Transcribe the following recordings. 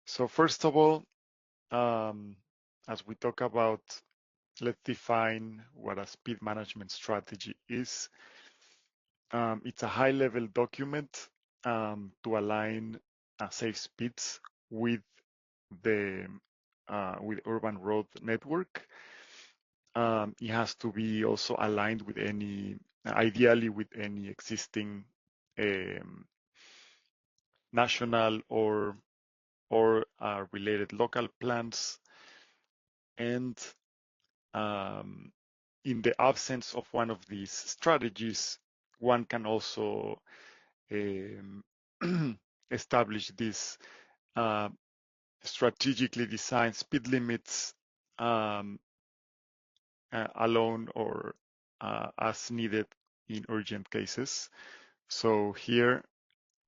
So first of all, as we talk about, let's define what a speed management strategy is. It's a high-level document to align safe speeds with the with urban road network. It has to be also aligned with ideally with any existing um, national or related local plans. And in the absence of one of these strategies, one can also um, establish these uh, strategically designed speed limits um, alone or as needed in urgent cases. So here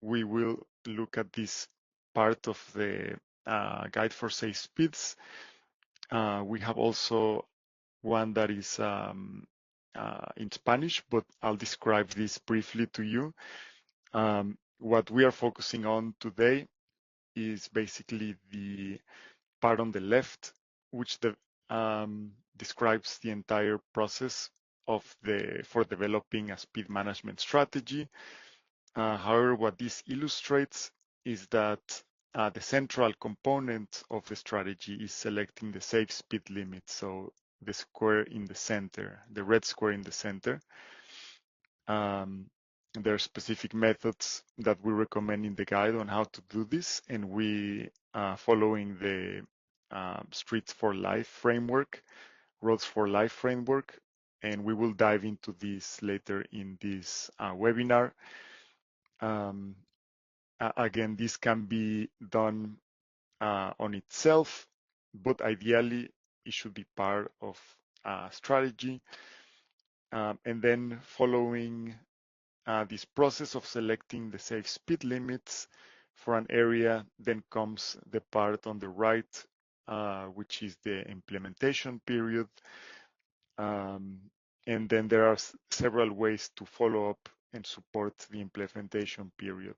we will look at this part of the guide for safe speeds. We have also one that is in Spanish, but I'll describe this briefly to you. What we are focusing on today is basically the part on the left, which describes the entire process for developing a speed management strategy. However, what this illustrates is that the central component of the strategy is selecting the safe speed limit. So the square in the center, the red square in the center. There are specific methods that we recommend in the guide on how to do this, and we following the Streets for Life framework, Roads for Life framework, and we will dive into this later in this webinar. Again, this can be done on itself, but ideally it should be part of a strategy. And then following this process of selecting the safe speed limits for an area, then comes the part on the right, which is the implementation period. And then there are several ways to follow up and support the implementation period.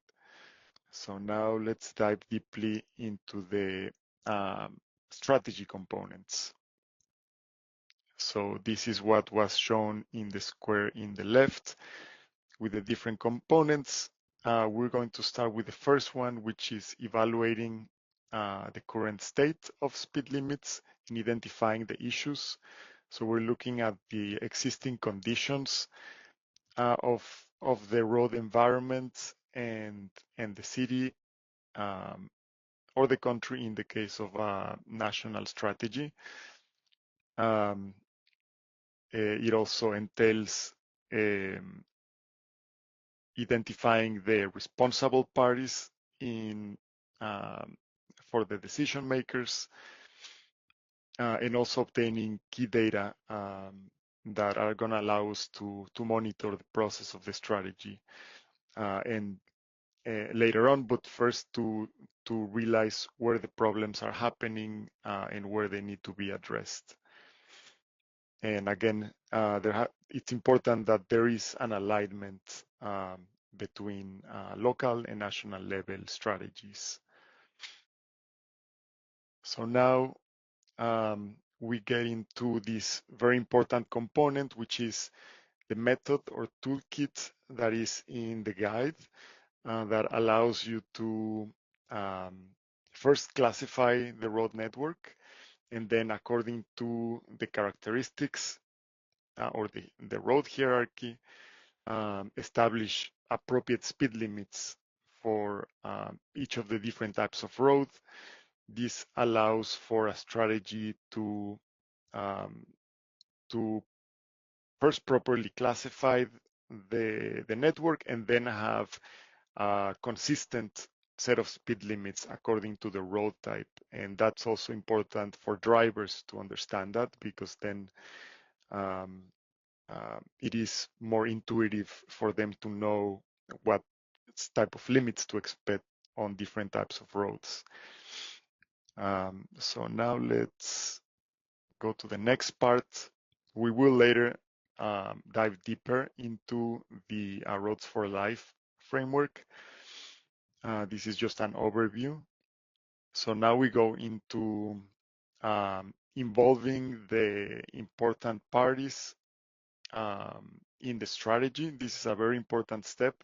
So now let's dive deeply into the strategy components. So this is what was shown in the square in the left with the different components. We're going to start with the first one, which is evaluating the current state of speed limits and identifying the issues. So we're looking at the existing conditions of the road environment and the city or the country in the case of a national strategy. It also entails identifying the responsible parties for the decision makers, and also obtaining key data that are going to allow us to monitor the process of the strategy and later on, but first to realize where the problems are happening and where they need to be addressed. And again, it's important that there is an alignment between local and national level strategies. So now we get into this very important component, which is the method or toolkit that is in the guide that allows you to first classify the road network, and then according to the characteristics or the road hierarchy, establish appropriate speed limits for each of the different types of road. This allows for a strategy to first properly classify the network and then have a consistent set of speed limits according to the road type. And that's also important for drivers to understand that, because then it is more intuitive for them to know what type of limits to expect on different types of roads. So now let's go to the next part. We will later dive deeper into the Roads for Life framework. This is just an overview. So now we go into involving the important parties in the strategy. This is a very important step.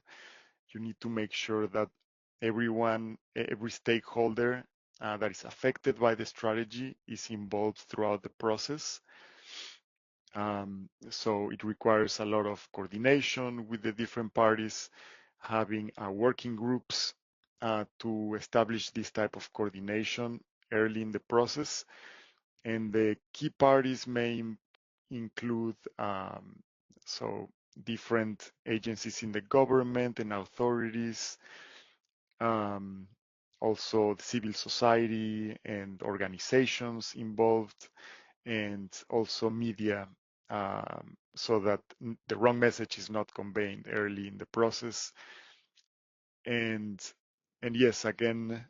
You need to make sure that everyone, every stakeholder that is affected by the strategy is involved throughout the process. So it requires a lot of coordination with the different parties, having working groups to establish this type of coordination early in the process. And the key parties may include so different agencies in the government and authorities, um, also the civil society and organizations involved, and also media, so that the wrong message is not conveyed early in the process. And yes, again,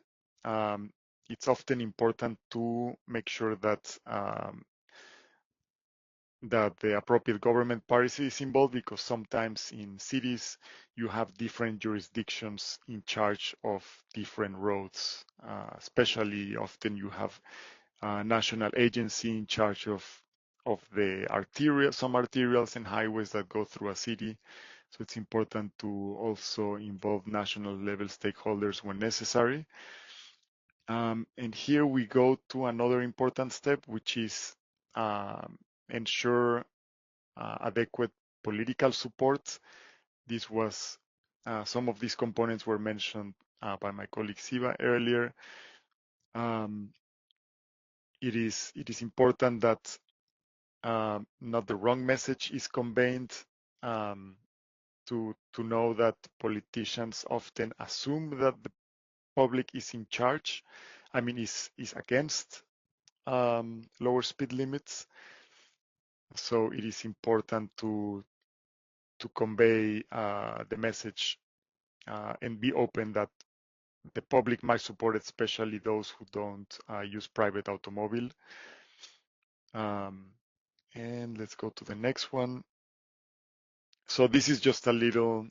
it's often important to make sure that that the appropriate government party is involved, because sometimes in cities you have different jurisdictions in charge of different roads. Especially often you have a national agency in charge of the some arterials and highways that go through a city. So it's important to also involve national level stakeholders when necessary. And here we go to another important step, which is ensure adequate political support. This was some of these components were mentioned by my colleague Siva earlier. Um, it is important that not the wrong message is conveyed. To know that politicians often assume that the public is in charge. I mean, is against lower speed limits. So it is important to convey the message and be open that the public might support it, especially those who don't use private automobile. And let's go to the next one. So this is just a little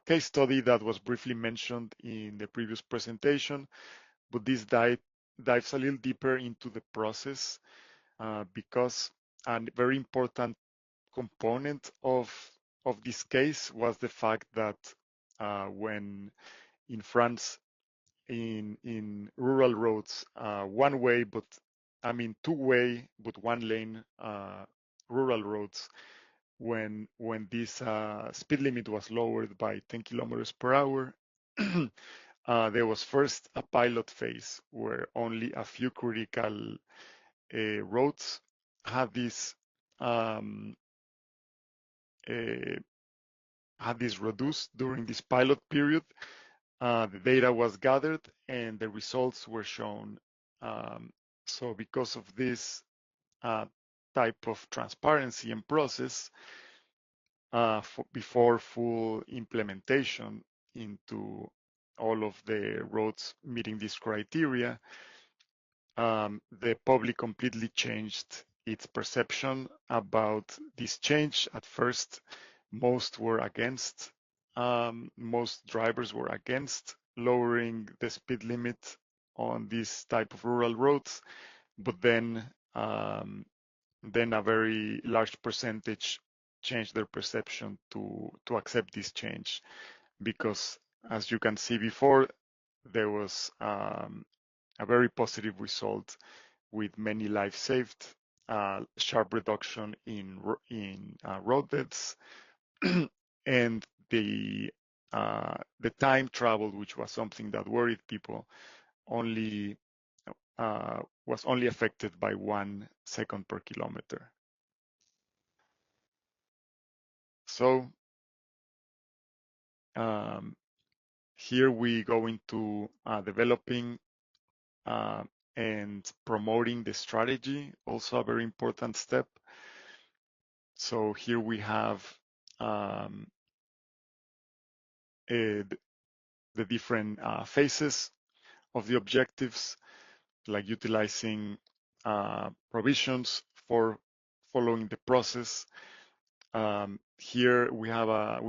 case study that was briefly mentioned in the previous presentation, but this dives a little deeper into the process because a very important component of this case was the fact that when in France, in rural roads, one way, but I mean two-way, but one lane rural roads, when this speed limit was lowered by 10 kilometers per hour, there was first a pilot phase where only a few critical roads had this um, uh, reduced during this pilot period. The data was gathered and the results were shown. So because of this type of transparency and process, before full implementation into all of the roads meeting this criteria, the public completely changed its perception about this change. At first, most were against, most drivers were against lowering the speed limit on this type of rural roads, but then a very large percentage changed their perception to accept this change, because as you can see before, there was a very positive result with many lives saved, sharp reduction in road deaths, and the time traveled, which was something that worried people, only was only affected by 1 second per kilometer. So here we go into developing and promoting the strategy, also a very important step. So here we have the different phases of the objectives, like utilizing provisions for following the process. Here we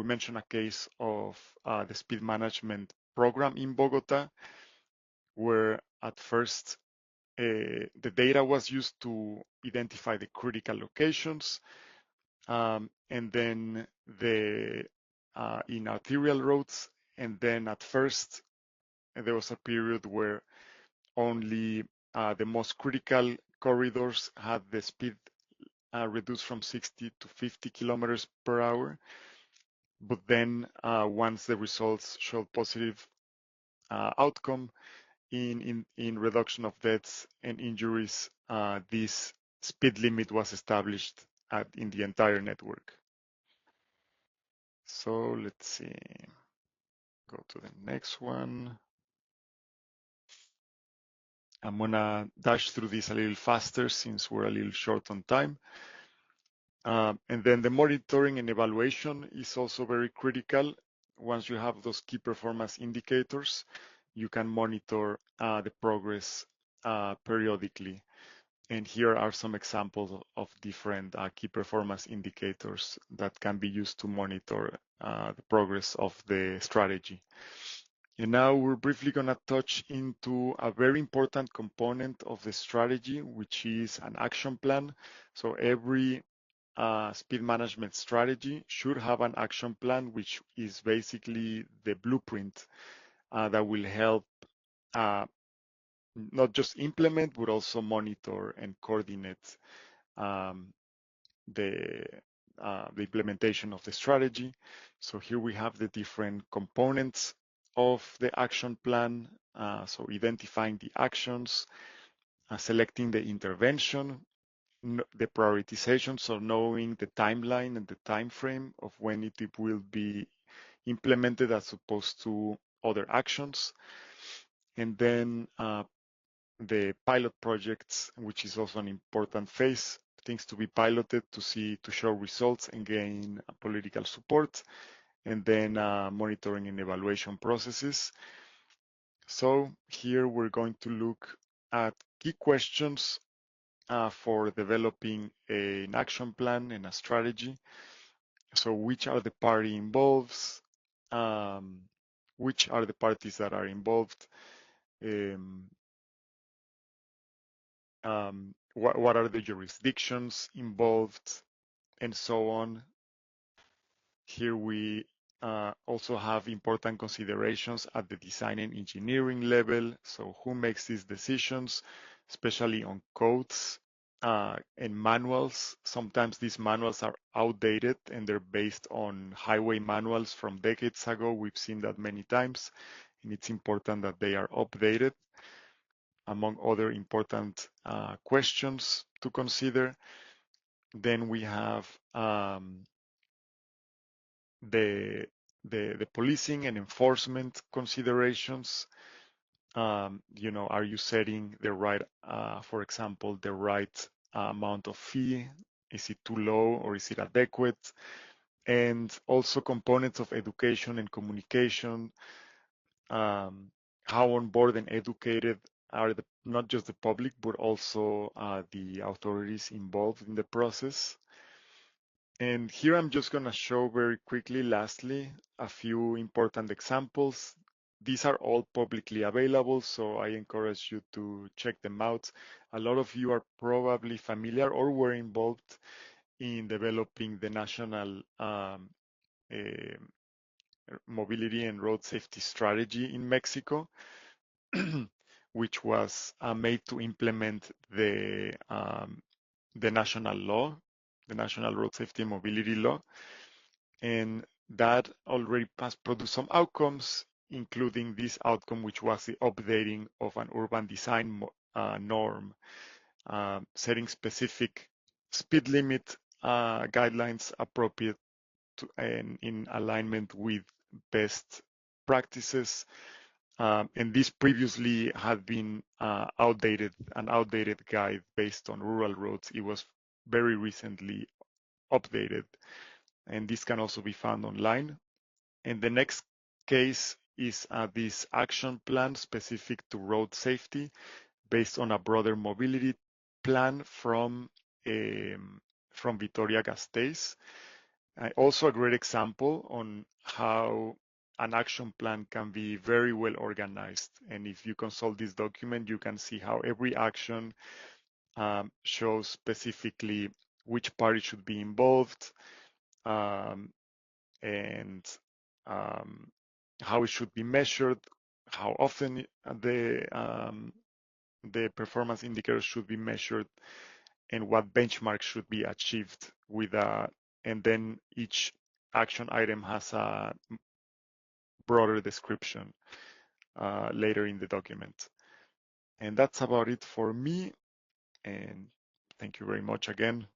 mentioned a case of the speed management program in Bogota, where at first, the data was used to identify the critical locations, and then in arterial roads, and then at first there was a period where only the most critical corridors had the speed reduced from 60 to 50 kilometers per hour. But then once the results showed positive outcome in reduction of deaths and injuries, this speed limit was established in the entire network. So let's see, go to the next one. I'm gonna dash through this a little faster since we're a little short on time. And then the monitoring and evaluation is also very critical. Once you have those key performance indicators, you can monitor the progress periodically. And here are some examples of different key performance indicators that can be used to monitor the progress of the strategy. And now we're briefly going to touch into a very important component of the strategy, which is an action plan. So every speed management strategy should have an action plan, which is basically the blueprint that will help not just implement, but also monitor and coordinate um, the, the implementation of the strategy. So here we have the different components of the action plan. So identifying the actions, selecting the intervention, the prioritization, so knowing the timeline and the time frame of when it will be implemented as opposed to other actions. And then the pilot projects, which is also an important phase, things to be piloted to show results and gain political support, and then monitoring and evaluation processes. So here we're going to look at key questions for developing an action plan and a strategy. So which are the party involved? Um, which are the parties that are involved? Um, what are the jurisdictions involved, and so on. Here we also have important considerations at the design and engineering level. So who makes these decisions, especially on codes and manuals. Sometimes these manuals are outdated and they're based on highway manuals from decades ago. We've seen that many times, and it's important that they are updated. Among other important questions to consider. Then we have the policing and enforcement considerations. Are you setting the right, for example, the right amount of fee? Is it too low or is it adequate? And also components of education and communication. How on board and educated are not just the public, but also the authorities involved in the process. And here I'm just going to show very quickly, lastly, a few important examples. These are all publicly available, so I encourage you to check them out. A lot of you are probably familiar or were involved in developing the national mobility and road safety strategy in Mexico, which was made to implement the national law, the National Road Safety and Mobility Law. And that already has produced some outcomes, including this outcome, which was the updating of an urban design norm, setting specific speed limit guidelines appropriate to, and in alignment with best practices. And this previously had been an outdated guide based on rural roads. It was very recently updated, and this can also be found online. And the next case is this action plan specific to road safety based on a broader mobility plan from Vitoria-Gasteiz. Also a great example on how an action plan can be very well organized. And if you consult this document, you can see how every action shows specifically which party should be involved, and how it should be measured, how often the performance indicators should be measured, and what benchmarks should be achieved with and then each action item has a broader description later in the document. And that's about it for me. And thank you very much again